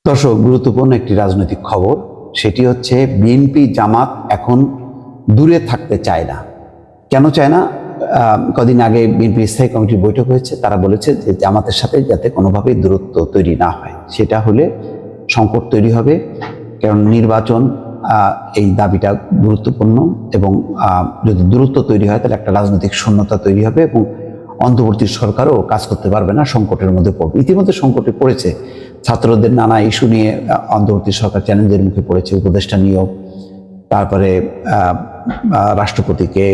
দর্শক, গুরুত্বপূর্ণ একটি রাজনৈতিক খবর, সেটি হচ্ছে বিএনপি জামাত এখন দূরে থাকতে চায় না। কেন চায় না? কদিন আগে বিএনপি স্থায়ী কমিটির বৈঠক হয়েছে, তারা বলেছে যে জামাতের সাথে যাতে কোনোভাবেই দূরত্ব তৈরি না হয়, সেটা হলে সংকট তৈরি হবে। কারণ নির্বাচন, এই দাবিটা গুরুত্বপূর্ণ, এবং যদি দূরত্ব তৈরি হয় তাহলে একটা রাজনৈতিক শূন্যতা তৈরি হবে এবং অন্তর্বর্তী সরকারও কাজ করতে পারবে না, সংকটের মধ্যে পড়বে। ইতিমধ্যে সংকটে পড়েছে, ছাত্রদের নানা ইস্যু নিয়ে অন্তর্বর্তী সরকার চ্যালেঞ্জের মুখে পড়েছে, উপদেষ্টা নিয়োগ, তারপরে রাষ্ট্রপতিকে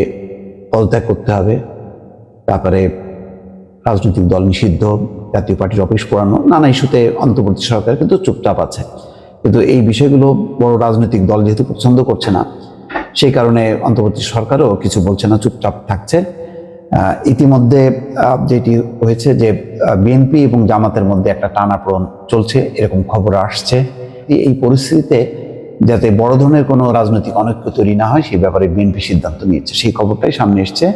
পদত্যাগ করতে হবে, তারপরে রাজনৈতিক দল নিষিদ্ধ, জাতীয় পার্টির অফিস পোড়ানো, নানা ইস্যুতে অন্তর্বর্তী সরকার কিন্তু চুপচাপ আছে। কিন্তু এই বিষয়গুলো বড় রাজনৈতিক দল যেহেতু পছন্দ করছে না, সেই কারণে অন্তর্বর্তী সরকারও কিছু বলছে না, চুপচাপ থাকছে। ইতিমধ্যে যেটি হয়েছে যে বিএনপি এবং জামাতের মধ্যে একটা টানাপোড়েন চলছে, এরকম খবর আসছে। এই পরিস্থিতিতে যাতে বড় ধরনের কোনো রাজনৈতিক অনৈক্য তৈরি না হয়, সেই ব্যাপারে বিএনপি সিদ্ধান্ত নিয়েছে। সেই খবরটাই সামনে এসছে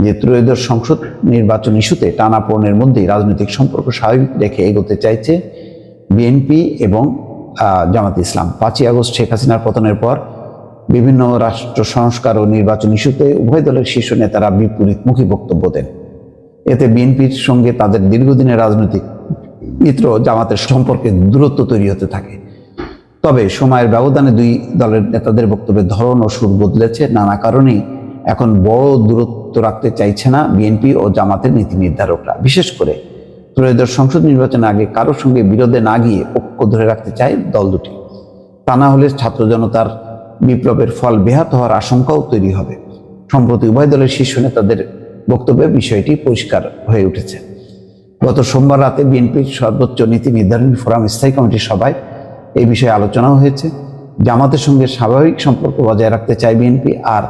যে ত্রয়োদশ সংসদ নির্বাচন ইস্যুতে টানাপোড়েনের মধ্যেই রাজনৈতিক সম্পর্ক স্বাভাবিক রেখে এগোতে চাইছে বিএনপি এবং জামাত ইসলাম। 5ই আগস্ট শেখ হাসিনার পতনের পর বিভিন্ন রাষ্ট্র সংস্কার ও নির্বাচন ইস্যুতে উভয় দলের শীর্ষ নেতারা বিপরীতমুখী বক্তব্য দেন। এতে বিএনপির সঙ্গে তাদের দীর্ঘদিনের রাজনৈতিক মিত্র জামাতের সম্পর্কে দূরত্ব তৈরি হতে থাকে। তবে সময়ের ব্যবধানে দুই দলের নেতাদের বক্তব্যের ধরন ও সুর বদলেছে। নানা কারণেই এখন বড় দূরত্ব রাখতে চাইছে না বিএনপি ও জামাতের নীতি নির্ধারকরা। বিশেষ করে ত্রয়োদশ সংসদ নির্বাচনের আগে কারোর সঙ্গে বিরোধে না গিয়ে ঐক্য ধরে রাখতে চায় দল দুটি। তা না হলে ছাত্র জনতার বিপ্লবের ফল ব্যাহত হওয়ার আশঙ্কাও তৈরি হবে। সম্প্রতি উভয় দলের শীর্ষ নেতাদের বক্তব্যে বিষয়টি পরিষ্কার হয়ে উঠেছে। গত সোমবার রাতে বিএনপির সর্বোচ্চ নীতি নির্ধারণী ফোরাম স্থায়ী কমিটির সভায় এই বিষয়ে আলোচনাও হয়েছে। জামাতের সঙ্গে স্বাভাবিক সম্পর্ক বজায় রাখতে চায় বিএনপি। আর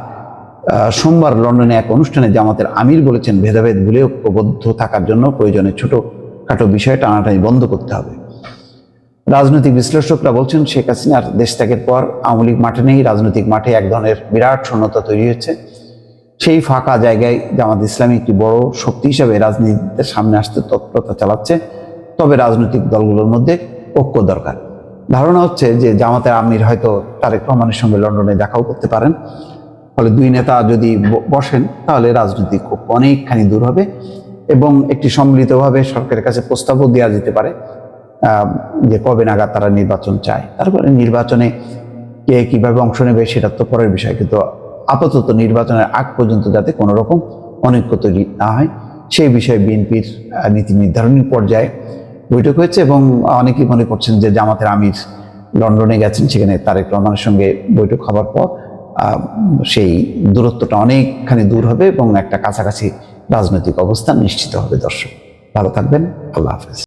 সোমবার লন্ডনে এক অনুষ্ঠানে জামাতের আমির বলেছেন, ভেদাভেদ ভুলে ঐক্যবদ্ধ থাকার জন্য প্রয়োজনে ছোটখাটো বিষয়ে টানাটানি বন্ধ করতে হবে। রাজনৈতিক বিশ্লেষকরা বলছেন, শেখ হাসিনার দেশ ত্যাগের পর আওয়ামী লীগ মাঠে নেই, রাজনৈতিক মাঠে এক ধরনের বিরাট শূন্যতা তৈরি হয়েছে। সেই ফাঁকা জায়গায় জামাত ইসলামী একটি বড় শক্তি হিসাবে রাজনীতিতে সামনে আসতে তৎপরতা চালাচ্ছে। তবে রাজনৈতিক দলগুলোর মধ্যে ঐক্য দরকার। ধারণা হচ্ছে যে জামাতের আমির হয়তো তারেক রহমানের সঙ্গে লন্ডনে দেখাও করতে পারেন। ফলে দুই নেতা যদি বসেন তাহলে রাজনৈতিক ঐক্য অনেকখানি দূর হবে এবং একটি সম্মিলিতভাবে সরকারের কাছে প্রস্তাবও দেওয়া যেতে পারে যে কবে নাগাদ তারা নির্বাচন চায়। তারপরে নির্বাচনে কে কিভাবে অংশ নেবে সেটা তো পরের বিষয়, কিন্তু আপাতত নির্বাচনের আগ পর্যন্ত যাতে কোনো রকম অনৈক্য তৈরি না হয়, সেই বিষয়ে বিএনপির নীতি নির্ধারণী পর্যায়ে বৈঠক হয়েছে। এবং অনেকেই মনে করছেন যে জামাতের আমির লন্ডনে গেছেন, সেখানে তারেক রহমানের সঙ্গে বৈঠক হবার পর সেই দূরত্বটা অনেকখানি দূর হবে এবং একটা কাছাকাছি রাজনৈতিক অবস্থান নিশ্চিত হবে। দর্শক, ভালো থাকবেন। আল্লাহ হাফেজ।